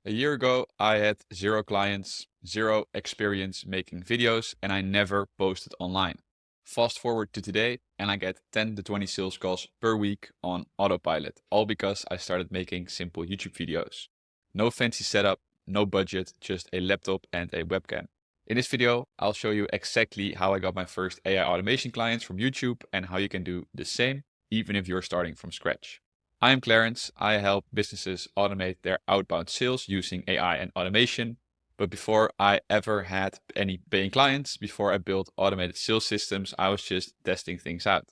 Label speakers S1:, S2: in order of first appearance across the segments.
S1: A year ago, I had zero clients, zero experience making videos, and I never posted online. Fast forward to today, and I get 10 to 20 sales calls per week on autopilot, all because I started making simple YouTube videos. No fancy setup, no budget, just a laptop and a webcam. In this video, I'll show you exactly how I got my first AI automation clients from YouTube and how you can do the same, even if you're starting from scratch. I am Clarence. I help businesses automate their outbound sales using AI and automation. But before I ever had any paying clients, before I built automated sales systems, I was just testing things out,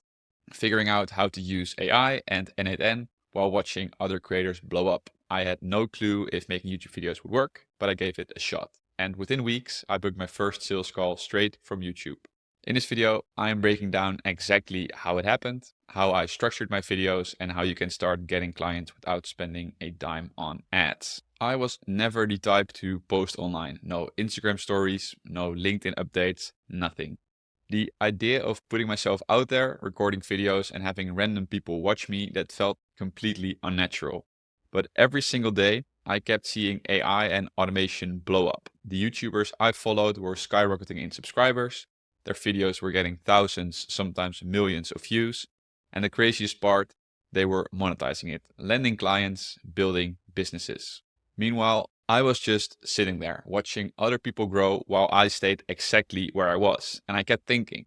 S1: figuring out how to use AI and N8N while watching other creators blow up. I had no clue if making YouTube videos would work, but I gave it a shot. And within weeks, I booked my first sales call straight from YouTube. In this video, I am breaking down exactly how it happened, how I structured my videos, and how you can start getting clients without spending a dime on ads. I was never the type to post online. No Instagram stories, no LinkedIn updates, nothing. The idea of putting myself out there, recording videos, and having random people watch me, that felt completely unnatural. But every single day, I kept seeing AI and automation blow up. The YouTubers I followed were skyrocketing in subscribers. Their videos were getting thousands, sometimes millions of views. And the craziest part, they were monetizing it, landing clients, building businesses. Meanwhile, I was just sitting there watching other people grow while I stayed exactly where I was. And I kept thinking,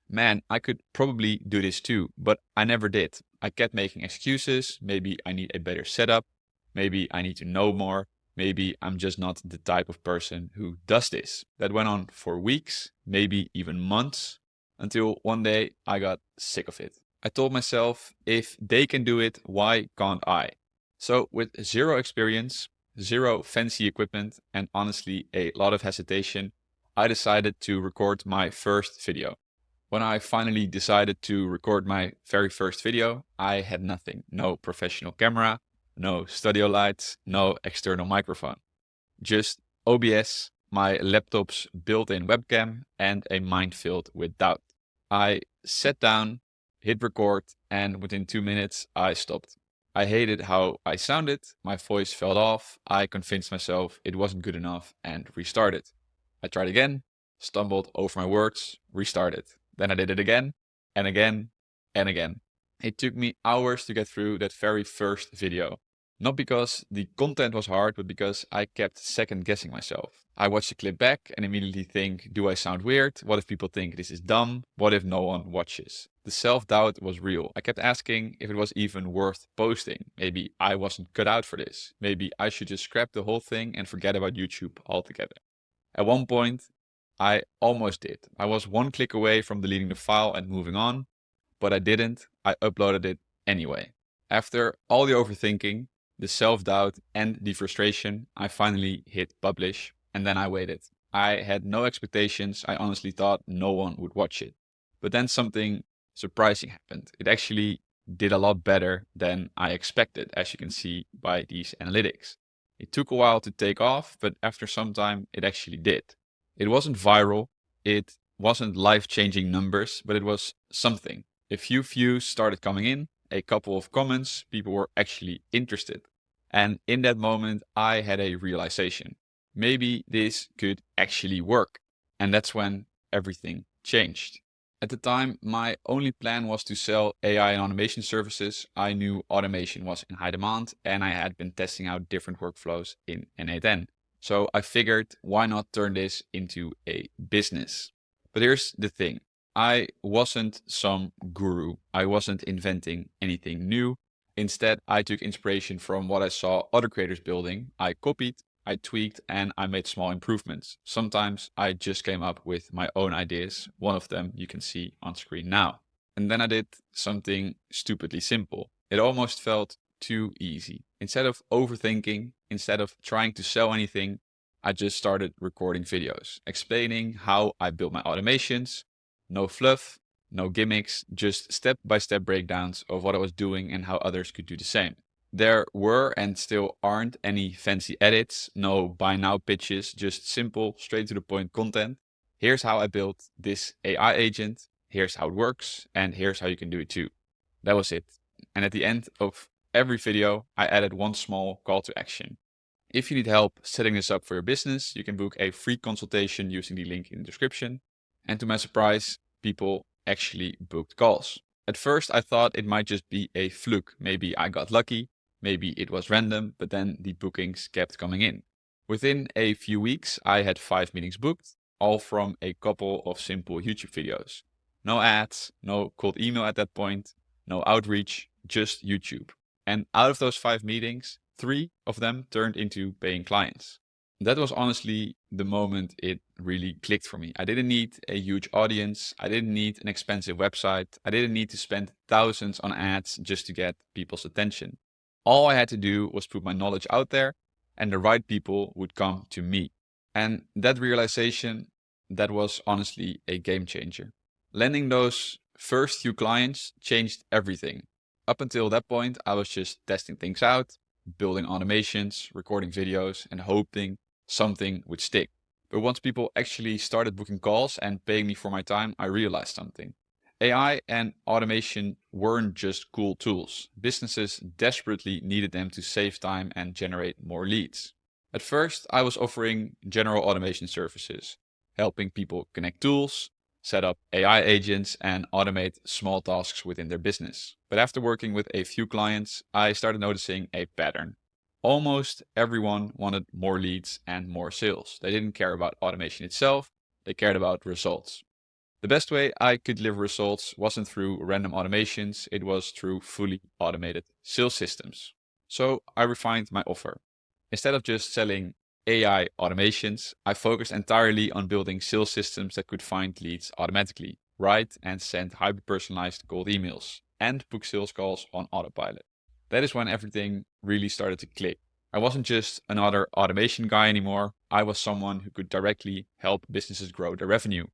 S1: man, I could probably do this too, but I never did. I kept making excuses. Maybe I need a better setup. Maybe I need to know more. Maybe I'm just not the type of person who does this. That went on for weeks, maybe even months, until one day I got sick of it. I told myself, if they can do it, why can't I? So with zero experience, zero fancy equipment, and honestly a lot of hesitation, I decided to record my first video. When I finally decided to record my very first video, I had nothing. No professional camera, no studio lights, no external microphone. Just OBS, my laptop's built-in webcam, and a mind filled with doubt. I sat down, hit record, and within 2 minutes, I stopped. I hated how I sounded, my voice fell off, I convinced myself it wasn't good enough, and restarted. I tried again, stumbled over my words, restarted. Then I did it again, and again, and again. It took me hours to get through that very first video. Not because the content was hard, but because I kept second guessing myself. I watched the clip back and immediately think, do I sound weird? What if people think this is dumb? What if no one watches? The self-doubt was real. I kept asking if it was even worth posting. Maybe I wasn't cut out for this. Maybe I should just scrap the whole thing and forget about YouTube altogether. At one point, I almost did. I was one click away from deleting the file and moving on, but I didn't. I uploaded it anyway. After all the overthinking, the self-doubt, and the frustration, I finally hit publish, and then I waited. I had no expectations. I honestly thought no one would watch it. But then something surprising happened. It actually did a lot better than I expected, as you can see by these analytics. It took a while to take off, but after some time, it actually did. It wasn't viral. It wasn't life-changing numbers, but it was something. A few views started coming in, a couple of comments, people were actually interested. And in that moment, I had a realization. Maybe this could actually work. And that's when everything changed. At the time, my only plan was to sell AI and automation services. I knew automation was in high demand, and I had been testing out different workflows in N8N. So I figured, why not turn this into a business? But here's the thing. I wasn't some guru. I wasn't inventing anything new. Instead, I took inspiration from what I saw other creators building. I copied, I tweaked, and I made small improvements. Sometimes I just came up with my own ideas. One of them you can see on screen now. And then I did something stupidly simple. It almost felt too easy. Instead of overthinking, instead of trying to sell anything, I just started recording videos, explaining how I built my automations. No fluff, no gimmicks, just step-by-step breakdowns of what I was doing and how others could do the same. There were and still aren't any fancy edits, no buy now pitches, just simple, straight to the point content. Here's how I built this AI agent, here's how it works, and here's how you can do it too. That was it. And at the end of every video, I added one small call to action. If you need help setting this up for your business, you can book a free consultation using the link in the description. And to my surprise, people actually booked calls. At first, I thought it might just be a fluke. Maybe I got lucky, maybe it was random, but then the bookings kept coming in. Within a few weeks, I had 5 meetings booked, all from a couple of simple YouTube videos. No ads, no cold email at that point, no outreach, just YouTube. And out of those 5 meetings, 3 of them turned into paying clients. That was honestly the moment it really clicked for me. I didn't need a huge audience. I didn't need an expensive website. I didn't need to spend thousands on ads just to get people's attention. All I had to do was put my knowledge out there and the right people would come to me. And that realization, that was honestly a game changer. Landing those first few clients changed everything. Up until that point, I was just testing things out, building automations, recording videos, and hoping something would stick. But once people actually started booking calls and paying me for my time, I realized something. AI and automation weren't just cool tools. Businesses desperately needed them to save time and generate more leads. At first, I was offering general automation services, helping people connect tools, set up AI agents, and automate small tasks within their business. But after working with a few clients, I started noticing a pattern. Almost everyone wanted more leads and more sales. They didn't care about automation itself, they cared about results. The best way I could deliver results wasn't through random automations, it was through fully automated sales systems. So I refined my offer. Instead of just selling AI automations, I focused entirely on building sales systems that could find leads automatically, write and send hyper-personalized cold emails, and book sales calls on autopilot. That is when everything really started to click. I wasn't just another automation guy anymore. I was someone who could directly help businesses grow their revenue.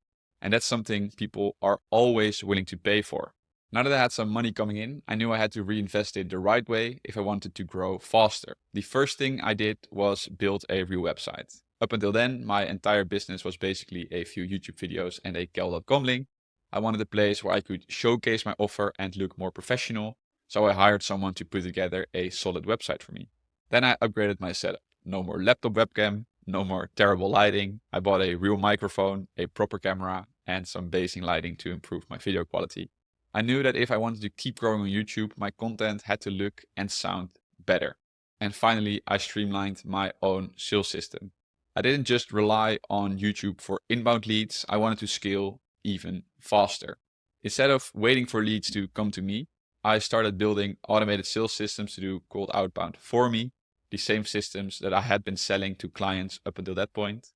S1: And that's something people are always willing to pay for. Now that I had some money coming in, I knew I had to reinvest it the right way if I wanted to grow faster. The first thing I did was build a real website. Up until then, my entire business was basically a few YouTube videos and a kel.com link. I wanted a place where I could showcase my offer and look more professional, so I hired someone to put together a solid website for me. Then I upgraded my setup. No more laptop webcam, no more terrible lighting. I bought a real microphone, a proper camera, and some basing lighting to improve my video quality. I knew that if I wanted to keep growing on YouTube, my content had to look and sound better. And finally, I streamlined my own sales system. I didn't just rely on YouTube for inbound leads, I wanted to scale even faster. Instead of waiting for leads to come to me, I started building automated sales systems to do cold outbound for me, the same systems that I had been selling to clients up until that point.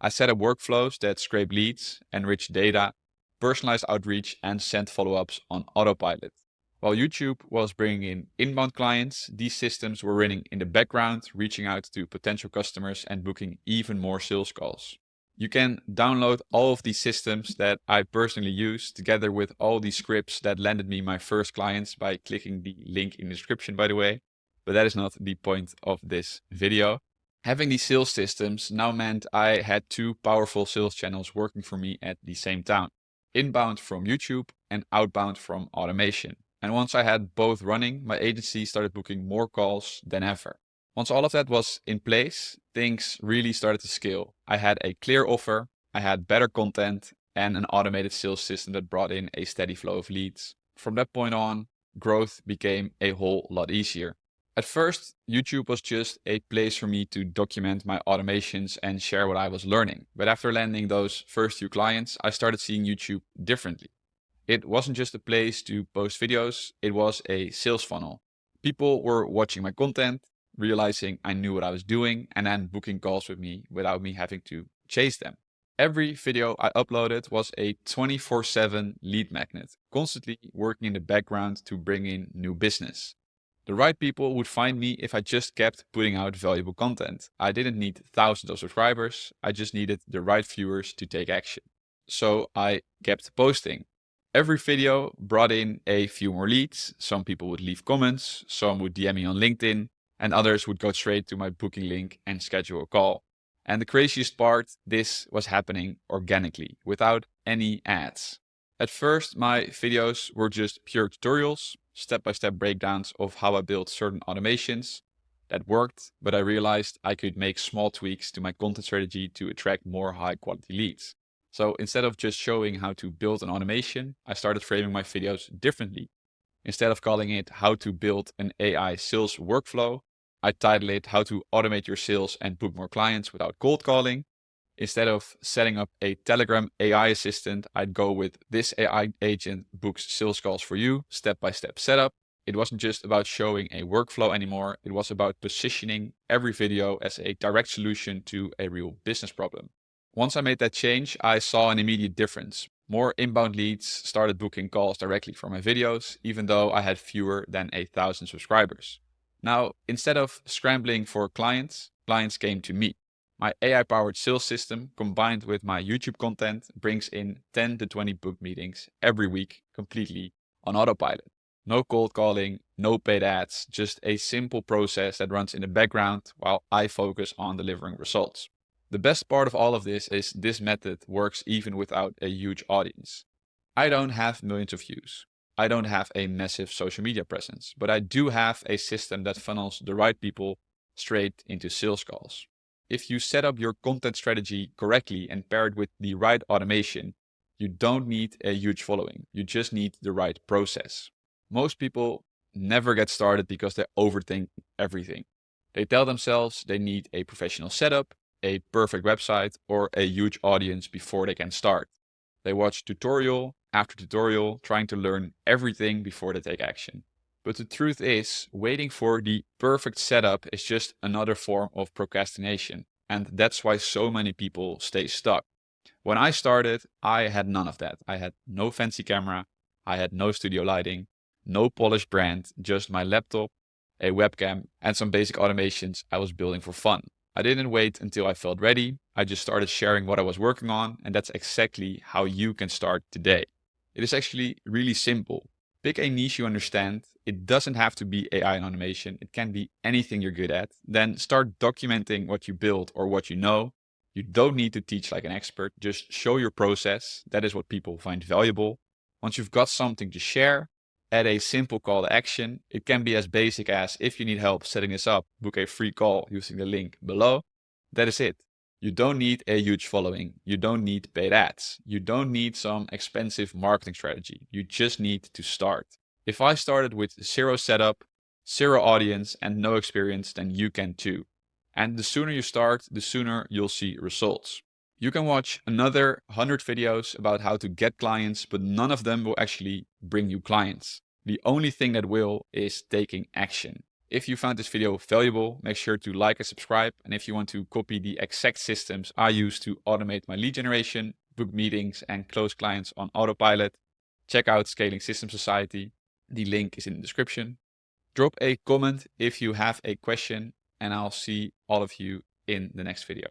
S1: I set up workflows that scrape leads, enrich data, personalized outreach, and sent follow-ups on autopilot. While YouTube was bringing in inbound clients, these systems were running in the background, reaching out to potential customers and booking even more sales calls. You can download all of these systems that I personally use together with all these scripts that landed me my first clients by clicking the link in the description, by the way. But that is not the point of this video. Having these sales systems now meant I had 2 powerful sales channels working for me at the same time. Inbound from YouTube and outbound from automation. And once I had both running, my agency started booking more calls than ever. Once all of that was in place, things really started to scale. I had a clear offer, I had better content, and an automated sales system that brought in a steady flow of leads. From that point on, growth became a whole lot easier. At first, YouTube was just a place for me to document my automations and share what I was learning. But after landing those first few clients, I started seeing YouTube differently. It wasn't just a place to post videos, it was a sales funnel. People were watching my content, realizing I knew what I was doing, and then booking calls with me without me having to chase them. Every video I uploaded was a 24/7 lead magnet, constantly working in the background to bring in new business. The right people would find me if I just kept putting out valuable content. I didn't need thousands of subscribers, I just needed the right viewers to take action. So I kept posting. Every video brought in a few more leads. Some people would leave comments, some would DM me on LinkedIn, and others would go straight to my booking link and schedule a call. And the craziest part, this was happening organically, without any ads. At first, my videos were just pure tutorials, step-by-step breakdowns of how I built certain automations. That worked, but I realized I could make small tweaks to my content strategy to attract more high quality leads. So instead of just showing how to build an automation, I started framing my videos differently. Instead of calling it how to build an AI sales workflow, I titled it how to automate your sales and book more clients without cold calling. Instead of setting up a Telegram AI assistant, I'd go with this AI agent books sales calls for you, step-by-step setup. It wasn't just about showing a workflow anymore. It was about positioning every video as a direct solution to a real business problem. Once I made that change, I saw an immediate difference. More inbound leads started booking calls directly from my videos, even though I had fewer than 1,000 subscribers. Now, instead of scrambling for clients, clients came to me. My AI-powered sales system, combined with my YouTube content, brings in 10 to 20 book meetings every week completely on autopilot. No cold calling, no paid ads, just a simple process that runs in the background while I focus on delivering results. The best part of all of this is this method works even without a huge audience. I don't have millions of views. I don't have a massive social media presence, but I do have a system that funnels the right people straight into sales calls. If you set up your content strategy correctly and pair it with the right automation, you don't need a huge following. You just need the right process. Most people never get started because they overthink everything. They tell themselves they need a professional setup, a perfect website, or a huge audience before they can start. They watch tutorial after tutorial, trying to learn everything before they take action. But the truth is, waiting for the perfect setup is just another form of procrastination. And that's why so many people stay stuck. When I started, I had none of that. I had no fancy camera. I had no studio lighting, no polished brand, just my laptop, a webcam, and some basic automations I was building for fun. I didn't wait until I felt ready. I just started sharing what I was working on, and that's exactly how you can start today. It is actually really simple. Pick a niche you understand. It doesn't have to be AI and automation. It can be anything you're good at. Then start documenting what you build or what you know. You don't need to teach like an expert. Just show your process. That is what people find valuable. Once you've got something to share, add a simple call to action. It can be as basic as, if you need help setting this up, book a free call using the link below. That is it. You don't need a huge following. You don't need paid ads. You don't need some expensive marketing strategy. You just need to start. If I started with zero setup, zero audience, and no experience, then you can too. And the sooner you start, the sooner you'll see results. You can watch another 100 videos about how to get clients, but none of them will actually bring you clients. The only thing that will is taking action. If you found this video valuable, make sure to like and subscribe. And if you want to copy the exact systems I use to automate my lead generation, book meetings, and close clients on autopilot, check out Scaling System Society. The link is in the description. Drop a comment if you have a question, and I'll see all of you in the next video.